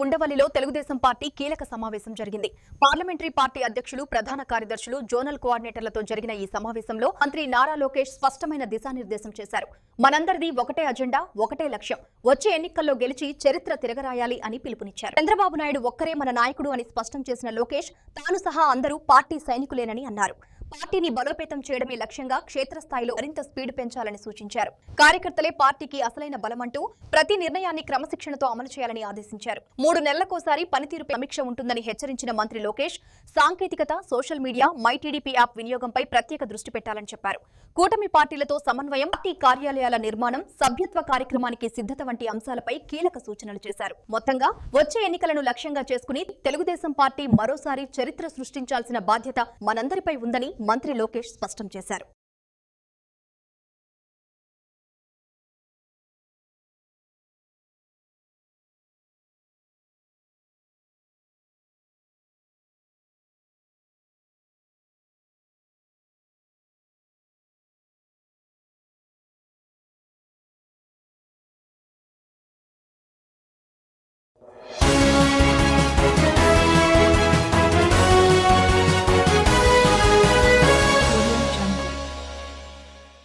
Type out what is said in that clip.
ఉండవల్లిలో Telugu Desam party కీలక సమావేశం జరిగింది. పార్లమెంటరీ పార్టీ అధ్యక్షులు, ప్రధాన కార్యదర్శులు, జోనల్ కోఆర్డినేటర్లతో జరిగిన ఈ సమావేశంలో మంత్రి నారా లోకేష్ స్పష్టమైన దిశానిర్దేశం చేశారు. మనందరిది ఒకటే అజెండా, ఒకటే లక్ష్యం. వచ్చే ఎన్నికల్లో గెలిచి చరిత్ర తిరగరాయాలి అని పిలుపునిచ్చారు. చంద్రబాబు నాయుడు ఒక్కరే మన నాయకుడు అని స్పష్టం చేసిన లోకేష్ తాను సహా అందరూ పార్టీ సైనికులేనని అన్నారు. పార్టీని బలోపేతం చేయడమే లక్ష్యంగా క్షేత్రస్థాయిలో మరింత స్పీడ్ పెంచాలని సూచించారు. కార్యకర్తలే పార్టీకి అసలైన బలమంటూ ప్రతి నిర్ణయాన్ని క్రమశిక్షణతో అమలు చేయాలని ఆదేశించారు. 3 నెలలకోసారి పనితీరు సమీక్ష ఉంటుందని హెచ్చరించిన మంత్రి లోకేష్ సాంకేతికత, social media, my TDP app వినియోగంపై ప్రత్యేక దృష్టి పెట్టాలని చెప్పారు. కూటమి పార్టీలతో సమన్వయం, పార్టీ కార్యాలయాల నిర్మాణం, సభ్యత్వ కార్యక్రమానికి సిద్ధత వంటి అంశాలపై కీలక సూచనలు చేశారు. మొత్తంగా వచ్చే ఎన్నికలను లక్ష్యంగా చేసుకుని తెలుగుదేశం పార్టీ మరోసారి చరిత్ర సృష్టించాల్సిన బాధ్యత మనందరిపై ఉందని మంత్రి లోకేష్ స్పష్టం చేశారు.